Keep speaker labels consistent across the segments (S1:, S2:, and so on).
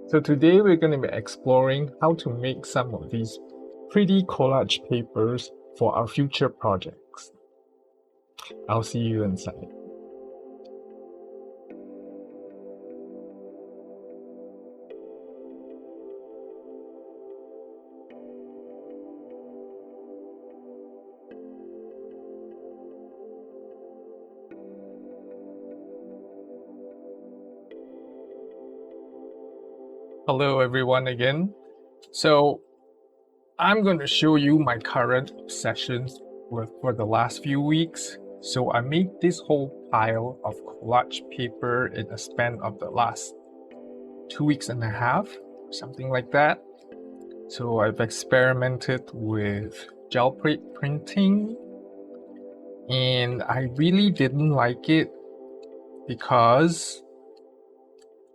S1: So today we're going to be exploring how to make some of these pretty collage papers for our future projects. I'll see you inside. Hello everyone again. So I'm going to show you my current obsessions for the last few weeks. So I made this whole pile of collage paper in a span of the last 2 weeks and a half, something like that. So I've experimented with gel plate printing, and I really didn't like it because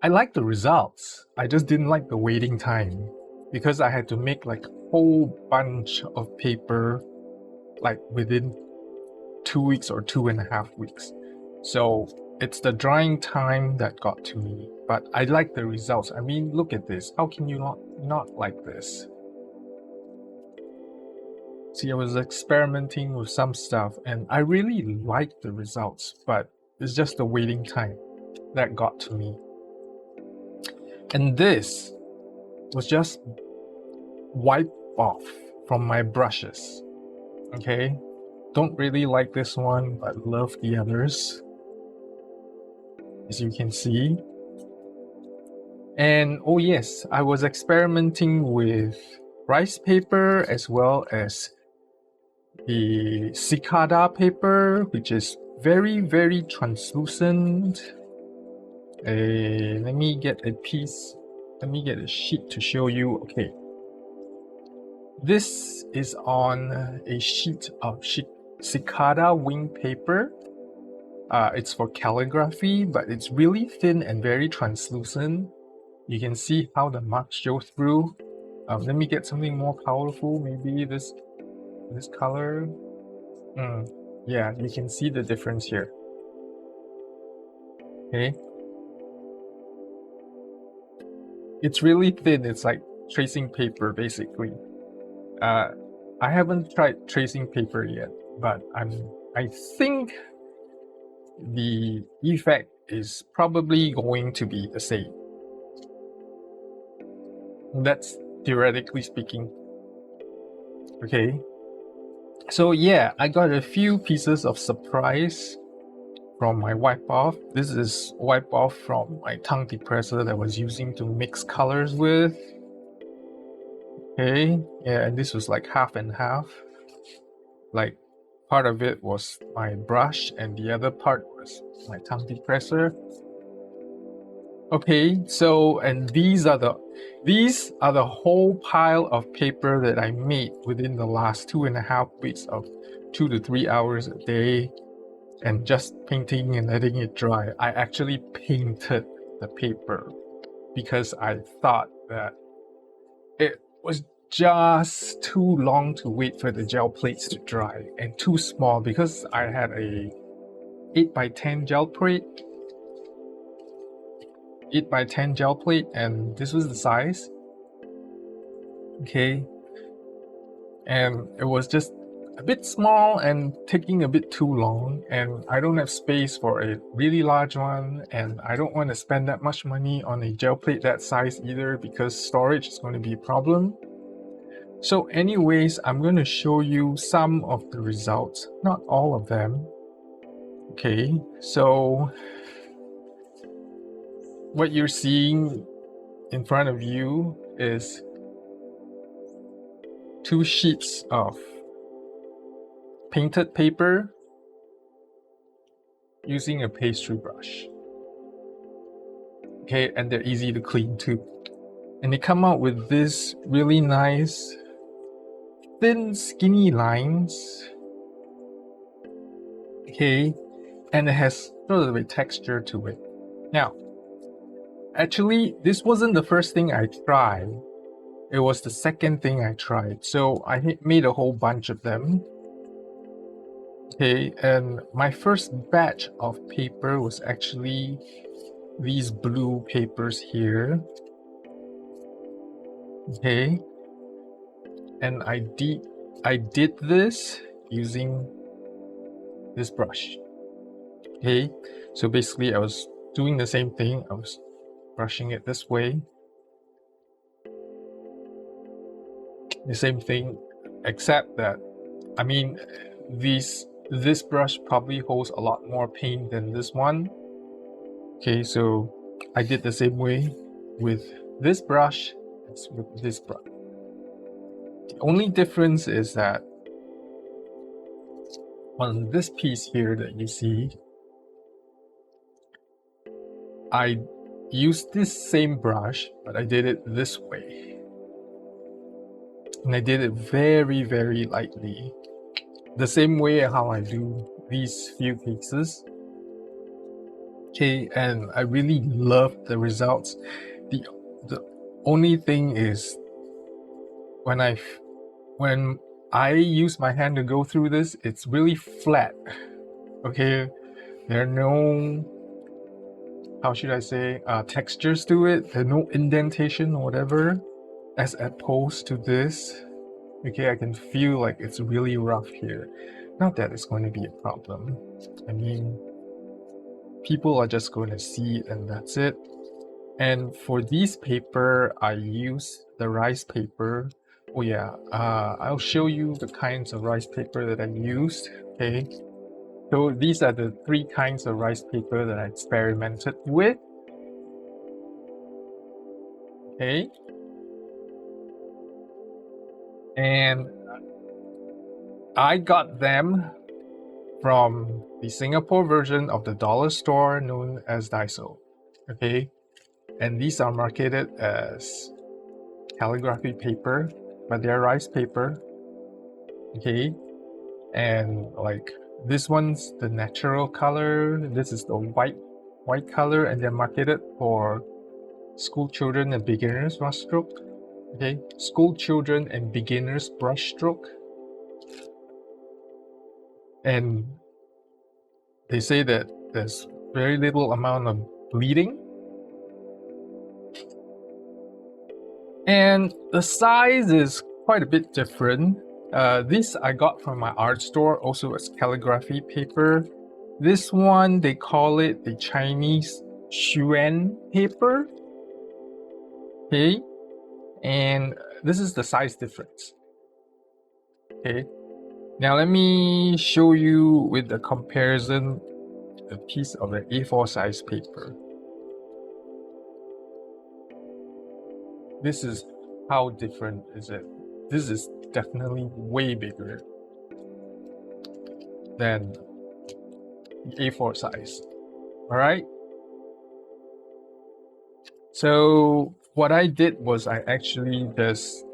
S1: I liked the results. I just didn't like the waiting time because I had to make like a whole bunch of paper like within 2 weeks or 2.5 weeks. So it's the drying time that got to me, but I like the results. I mean, look at this. How can you not like this? See, I was experimenting with some stuff and I really liked the results, but it's just the waiting time that got to me. And this was just wiped off from my brushes. Okay, don't really like this one, but love the others, as you can see. And oh yes, I was experimenting with rice paper as well as the cicada paper, which is very translucent. Let me get a sheet to show you. Okay, this is on a sheet of cicada wing paper. It's for calligraphy, but it's really thin and very translucent. You can see how the marks show through. Let me get something more powerful, maybe this color. Yeah, you can see the difference here. Okay, it's really thin. It's like tracing paper basically. I haven't tried tracing paper yet, but I think the effect is probably going to be the same. That's theoretically speaking. Okay, so yeah, I got a few pieces of surprise from my wipe off. This is wipe off from my tongue depressor that I was using to mix colors with. Okay, yeah, and this was like half and half. Like part of it was my brush and the other part was my tongue depressor. Okay, so and these are the whole pile of paper that I made within the last 2.5 weeks of 2 to 3 hours a day and just painting and letting it dry. I actually painted the paper because I thought that it was just too long to wait for the gel plates to dry and too small because I had a 8x10 gel plate 8x10 gel plate, and this was the size. Okay, and it was just a bit small and taking a bit too long, and I don't have space for a really large one, and I don't want to spend that much money on a gel plate that size either because storage is going to be a problem. So anyways, I'm going to show you some of the results, not all of them. Okay, so what you're seeing in front of you is 2 sheets of painted paper using a pastry brush. Okay, and they're easy to clean too. And they come out with this really nice, thin, skinny lines. Okay, and it has sort of a texture to it. Now, actually, this wasn't the first thing I tried. It was the second thing I tried. So I made a whole bunch of them. Okay, and my first batch of paper was actually these blue papers here. Okay, and I did this using this brush. Okay, so basically I was doing the same thing. I was brushing it this way, the same thing, except that, I mean, this brush probably holds a lot more paint than this one. Okay, so I did the same way with this brush as with this brush. The only difference is that on this piece here that you see, I used this same brush, but I did it this way. And I did it very, very lightly. The same way how I do these few pieces. Okay, and I really love the results. The only thing is when I use my hand to go through this, it's really flat. Okay, there are no, how should I say, textures to it. There's no indentation or whatever, as opposed to this. Okay, I can feel like it's really rough here. Not that it's going to be a problem. I mean, people are just going to see it and that's it. And for this paper, I use the rice paper. Oh yeah, I'll show you the kinds of rice paper that I used. Okay, so these are the 3 kinds of rice paper that I experimented with. Okay, and I got them from the Singapore version of the dollar store known as Daiso. Okay, and these are marketed as calligraphy paper, but they're rice paper. Okay, and like this one's the natural color, this is the white color, and they're marketed for school children and beginners brushstroke. Okay, school children and beginners brushstroke. And they say that there's very little amount of bleeding, and the size is quite a bit different. This I got from my art store, also as calligraphy paper. This one, they call it the Chinese Xuan paper. Okay, and this is the size difference. Okay, now let me show you with the comparison a piece of the A4 size paper. This is how different is it. This is definitely way bigger than the A4 size. All right. So what I did was I actually just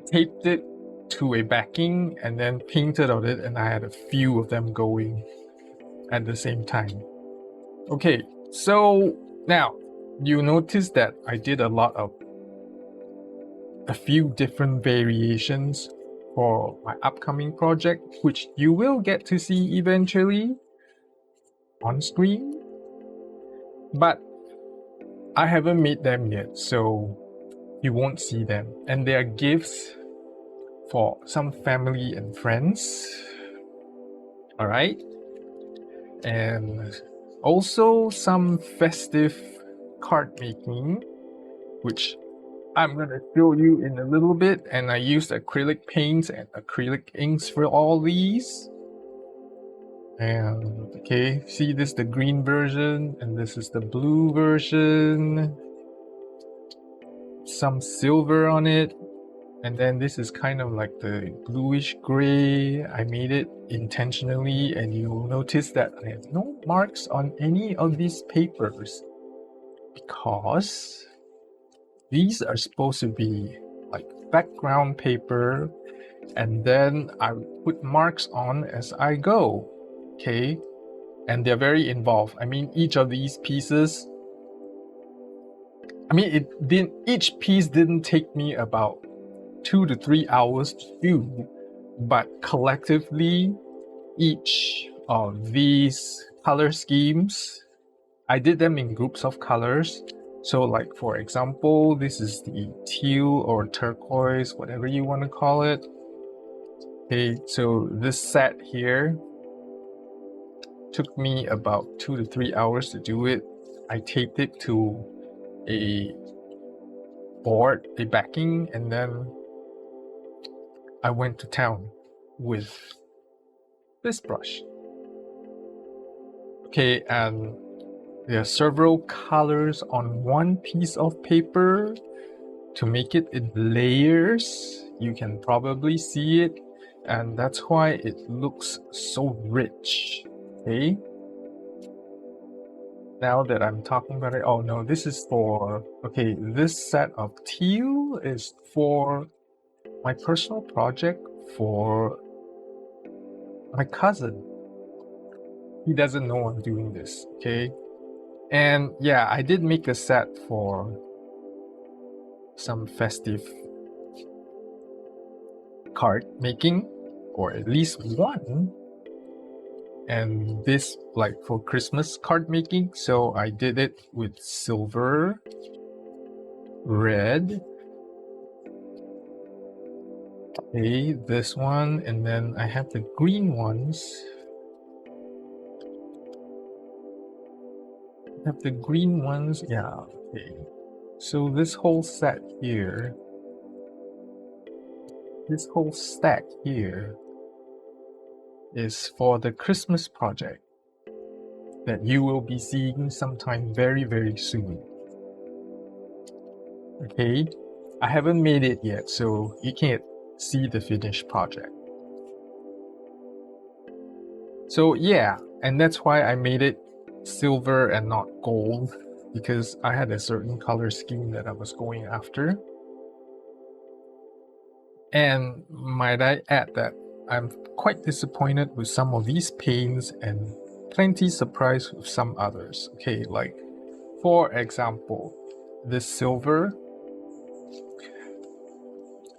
S1: taped it to a backing and then painted on it, and I had a few of them going at the same time. Okay, so now you notice that I did a few different variations for my upcoming project, which you will get to see eventually on screen, but I haven't made them yet, so you won't see them. And they are gifts for some family and friends. All right, and also some festive card making, which I'm gonna show you in a little bit. And I used acrylic paints and acrylic inks for all these. And okay, see, this is the green version and this is the blue version. Some silver on it, and then this is kind of like the bluish gray. I made it intentionally, and you'll notice that I have no marks on any of these papers because these are supposed to be like background paper, and then I put marks on as I go. Okay, and they're very involved. I mean, each of these pieces, I mean, each piece didn't take me about 2 to 3 hours to do, but collectively, each of these color schemes, I did them in groups of colors, So like for example, this is the teal or turquoise, whatever you want to call it. Okay, so this set here took me about 2 to 3 hours to do it. I taped it to a board, a backing, and then I went to town with this brush. Okay, and there are several colors on one piece of paper to make it in layers. You can probably see it, and that's why it looks so rich. Okay, now that I'm talking about it, oh no, this is for, okay, this set of teal is for my personal project for my cousin. He doesn't know I'm doing this, okay? And yeah, I did make a set for some festive card making, or at least one. And this like for Christmas card making, so I did it with silver, red, okay, this one, and then I have the green ones. Yeah, okay. So this whole set here, this whole stack here is for the Christmas project that you will be seeing sometime very, very soon. Okay, I haven't made it yet, so you can't see the finished project. So yeah, and that's why I made it silver and not gold, because I had a certain color scheme that I was going after. And might I add that I'm quite disappointed with some of these paints and plenty surprised with some others. Okay, like for example, this silver,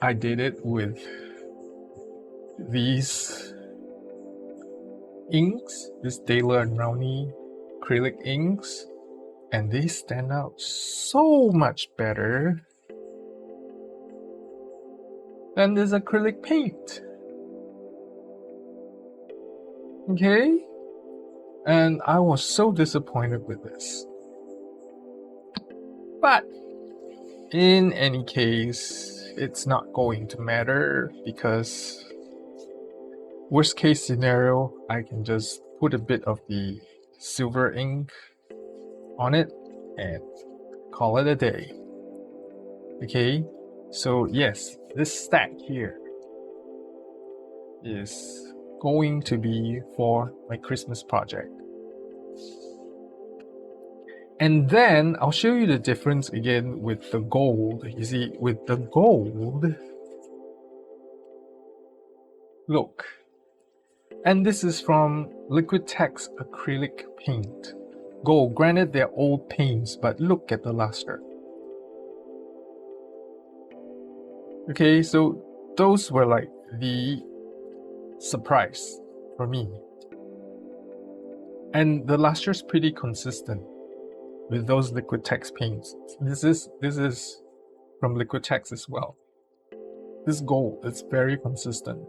S1: I did it with these inks, this Dahlia and Rowney acrylic inks, and they stand out so much better than this acrylic paint. Okay? And I was so disappointed with this. But in any case, it's not going to matter, because worst case scenario, I can just put a bit of the silver ink on it and call it a day. Okay, so yes, this stack here is going to be for my Christmas project. And then I'll show you the difference again with the gold. You see, with the gold, look, and this is from Liquitex acrylic paint. Gogh, granted they're old paints, but look at the luster. Okay, so those were like the surprise for me. And the luster is pretty consistent with those Liquitex paints. This is from Liquitex as well. This gold is very consistent.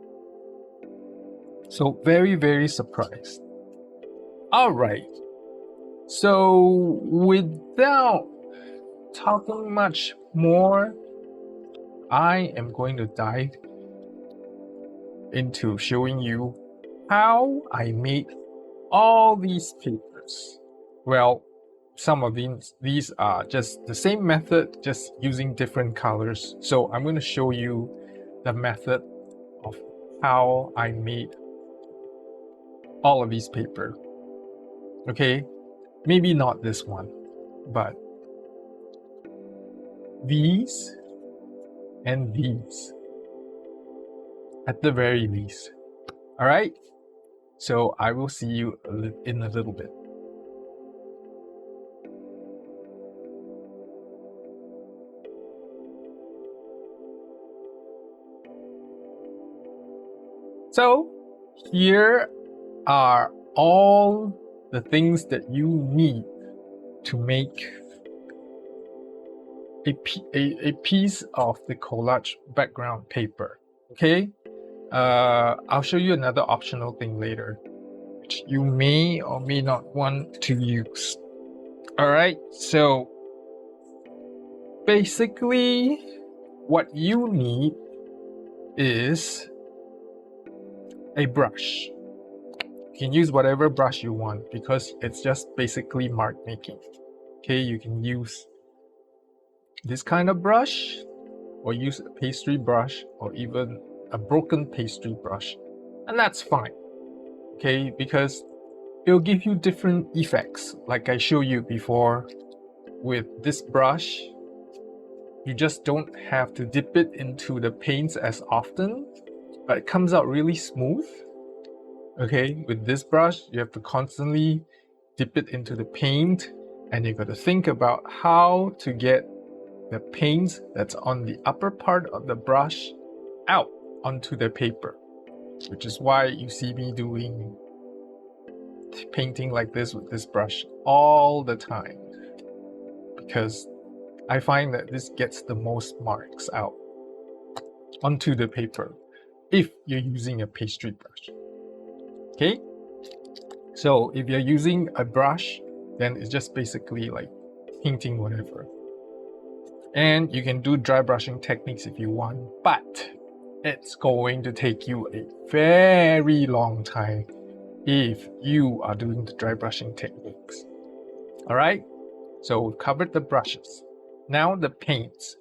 S1: So very, very surprised. Alright. So without talking much more, I am going to dive into showing you how I made all these papers. Well, some of these are just the same method, just using different colors. So I'm going to show you the method of how I made all of these paper. Okay, maybe not this one, but these and these at the very least. All right, so I will see you in a little bit. So here are all the things that you need to make a piece of the collage background paper. Okay, I'll show you another optional thing later, which you may or may not want to use. All right, so basically what you need is a brush. You can use whatever brush you want because it's just basically mark making. Okay, you can use this kind of brush or use a pastry brush or even a broken pastry brush, and that's fine. Okay, because it'll give you different effects like I showed you before. With this brush, you just don't have to dip it into the paints as often, but it comes out really smooth. Okay, with this brush, you have to constantly dip it into the paint, and you got to think about how to get the paint that's on the upper part of the brush out onto the paper, which is why you see me doing painting like this with this brush all the time, because I find that this gets the most marks out onto the paper if you're using a pastry brush. Okay, so if you're using a brush, then it's just basically like painting whatever. And you can do dry brushing techniques if you want, but it's going to take you a very long time if you are doing the dry brushing techniques. All right, so we've covered the brushes. Now the paints.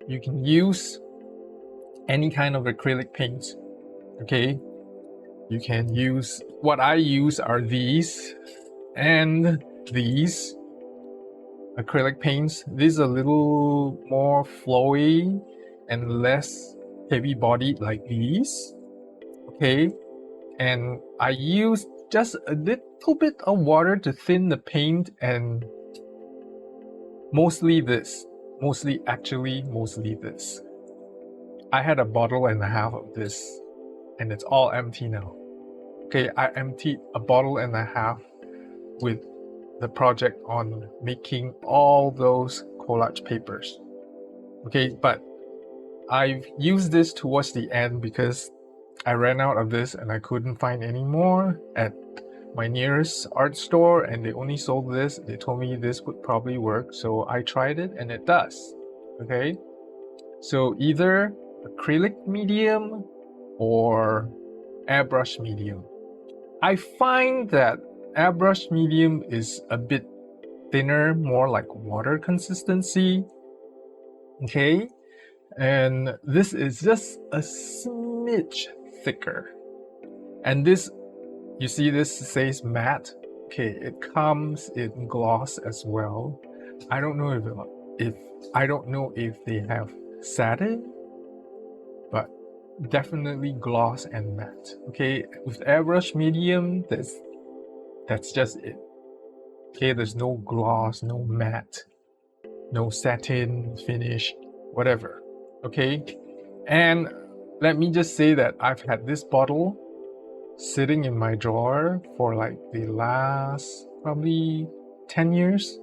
S1: You can use any kind of acrylic paints. Okay, you can use, what I use are these and these acrylic paints. These are a little more flowy and less heavy bodied like these. Okay, and I use just a little bit of water to thin the paint, and mostly this. Mostly this. I had a bottle and a half of this, and it's all empty now. Okay, I emptied a bottle and a half with the project on making all those collage papers. Okay, but I've used this towards the end because I ran out of this and I couldn't find any more at my nearest art store, and they only sold this. They told me this would probably work, so I tried it and it does. Okay, so either acrylic medium or airbrush medium. I find that airbrush medium is a bit thinner, more like water consistency. Okay, and this is just a smidge thicker. And this, you see this says matte. Okay, it comes in gloss as well. I don't know if they have satin, but definitely gloss and matte. Okay, with airbrush medium, that's just it. Okay, there's no gloss, no matte, no satin finish, whatever. Okay, and let me just say that I've had this bottle sitting in my drawer for like the last probably 10 years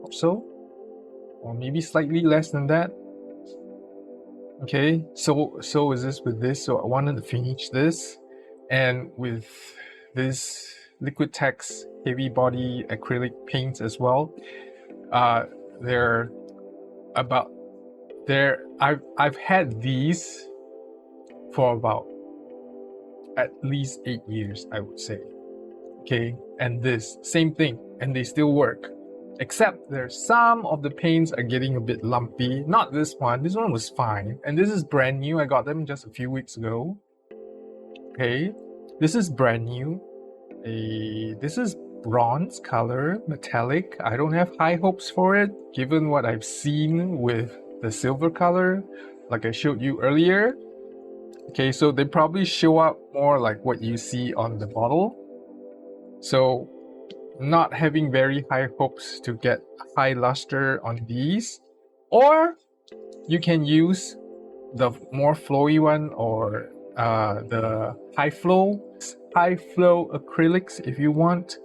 S1: or so, or maybe slightly less than that. Okay, so is this with this. So I wanted to finish this, and with this liquid text heavy body acrylic paints as well. I've had these for about at least 8 years, I would say. Okay, and this same thing, and they still work, except there's some of the paints are getting a bit lumpy. Not this one. This one was fine, and this is brand new. I got them just a few weeks ago. Okay, this is brand new. This is bronze color, metallic. I don't have high hopes for it given what I've seen with the silver color, like I showed you earlier. Okay, so they probably show up more like what you see on the bottle. So not having very high hopes to get high luster on these. Or you can use the more flowy one, or the high flow acrylics if you want.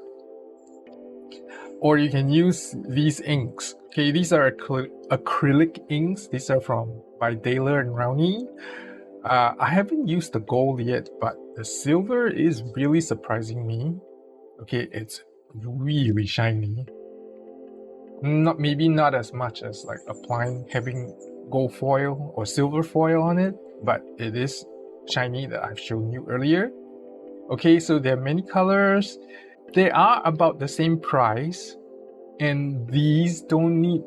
S1: Or you can use these inks. Okay, these are acrylic inks. These are by Daler and Rowney. I haven't used the gold yet, but the silver is really surprising me. Okay, it's really shiny. Maybe not as much as like having gold foil or silver foil on it, but it is shiny that I've shown you earlier. Okay, so there are many colors. They are about the same price, and these don't need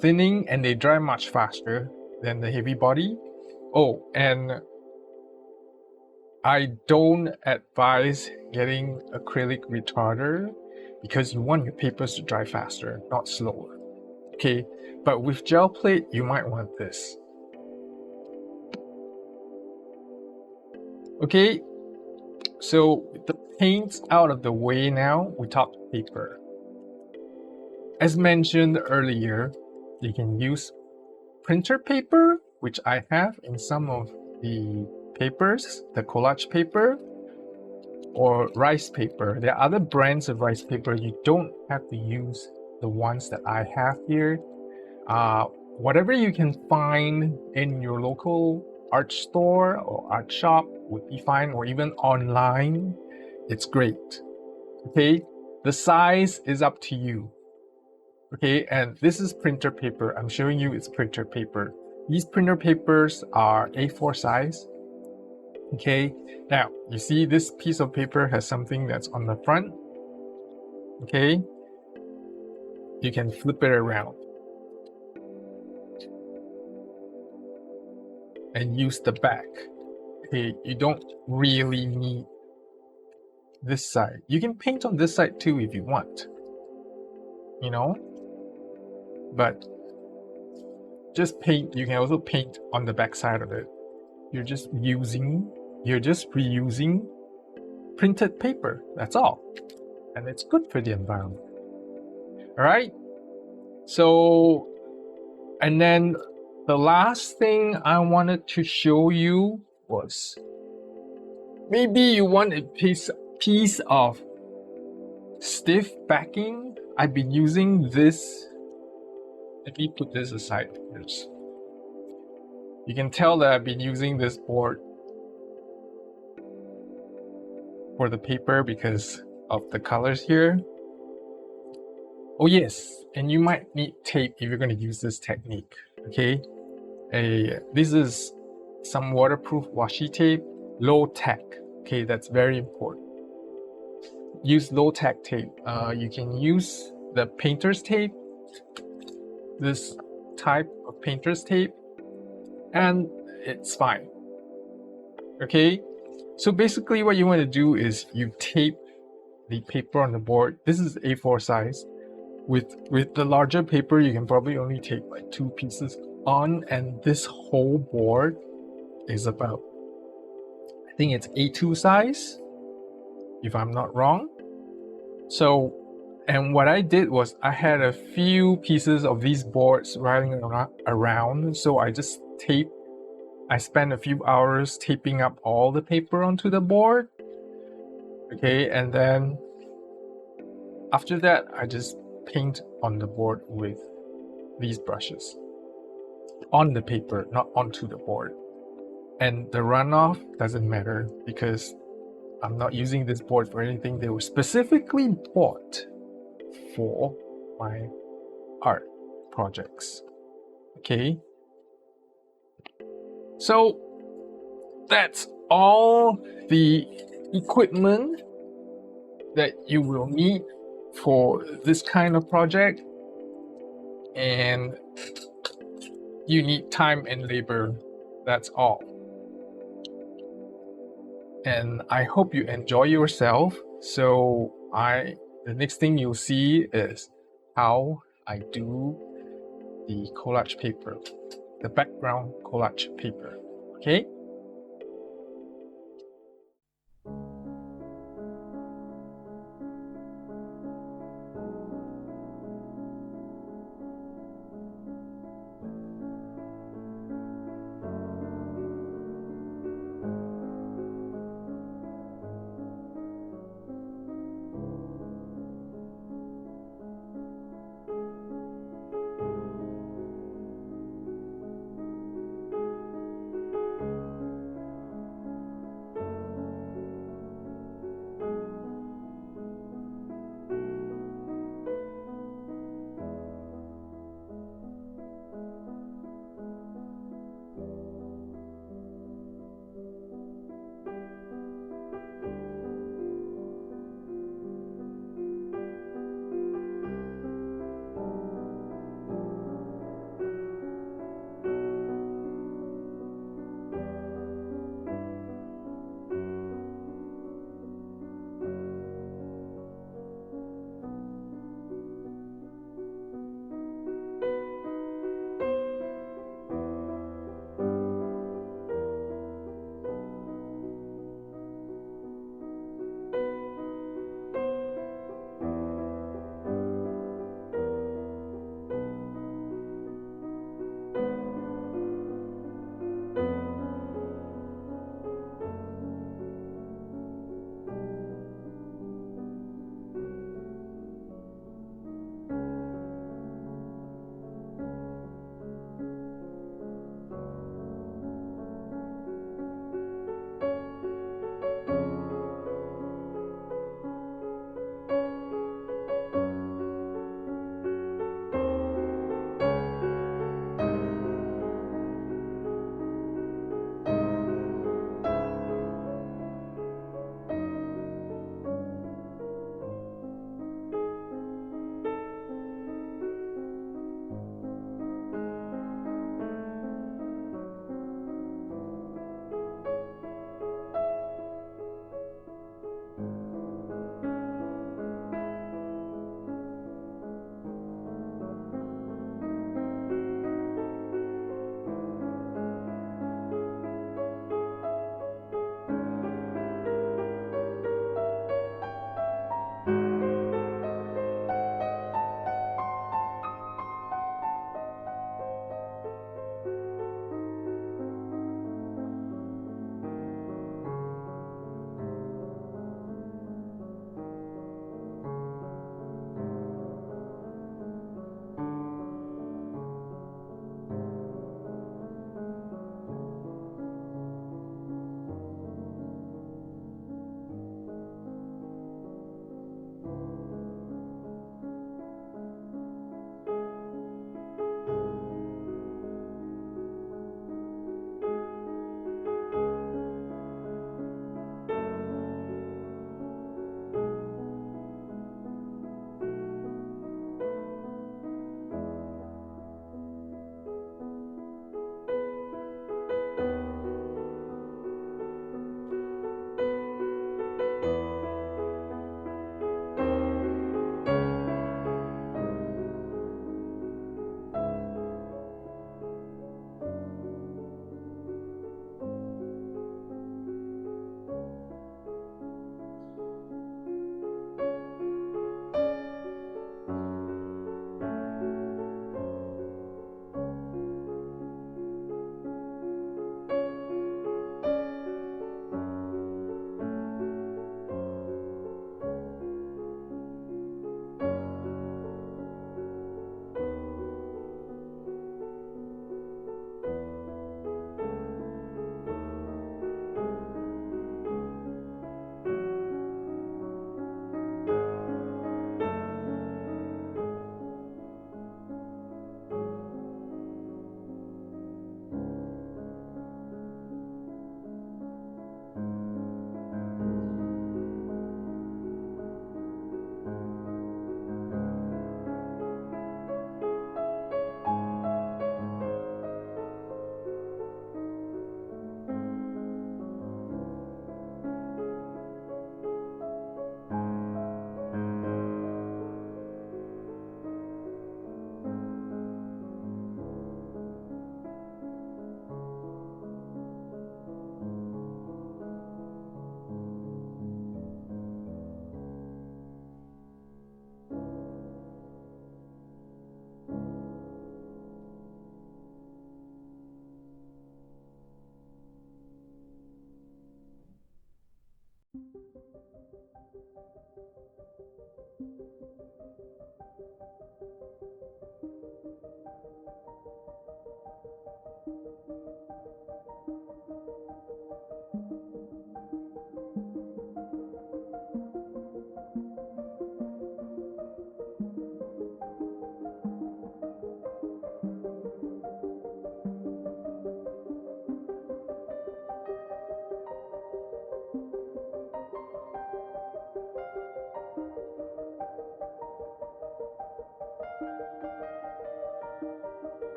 S1: thinning and they dry much faster than the heavy body. Oh, and I don't advise getting acrylic retarder because you want your papers to dry faster, not slower. Okay, but with gel plate, you might want this. Okay, so with the paints out of the way now, we talk paper. As mentioned earlier, you can use printer paper, which I have in some of the papers, the collage paper, or rice paper. There are other brands of rice paper. You don't have to use the ones that I have here. Whatever you can find in your local art store or art shop would be fine, or even online. It's great. Okay, the size is up to you. Okay, and this is printer paper. I'm showing you it's printer paper. These printer papers are A4 size. Okay, now you see this piece of paper has something that's on the front. Okay, you can flip it around and use the back. Okay, you don't really need this side. You can paint on this side too if you want, you know, but just paint. You can also paint on the back side of it. You're just reusing printed paper. That's all, and it's good for the environment. All right, so and then the last thing I wanted to show you was maybe you want a piece of stiff backing. I've been using this. Let me put this aside first. You can tell that I've been using this board for the paper because of the colors here. Oh yes, and you might need tape if you're going to use this technique. Okay, this is some waterproof washi tape, low tack. Okay, that's very important. Use low tack tape. You can use the painter's tape, this type of painter's tape, and it's fine. Okay, so basically what you want to do is you tape the paper on the board. This is A4 size. With the larger paper, you can probably only take like 2 pieces on, and this whole board is about, I think it's A2 size, if I'm not wrong. So, and what I did was I had a few pieces of these boards riding around, so I just taped. I spent a few hours taping up all the paper onto the board. Okay, and then after that, I just paint on the board with these brushes on the paper, not onto the board. And the runoff doesn't matter because I'm not using this board for anything. They were specifically bought for my art projects. Okay, so that's all the equipment that you will need for this kind of project, and you need time and labor. That's all. And I hope you enjoy yourself. So the next thing you'll see is how I do the collage paper, the background collage paper. Okay.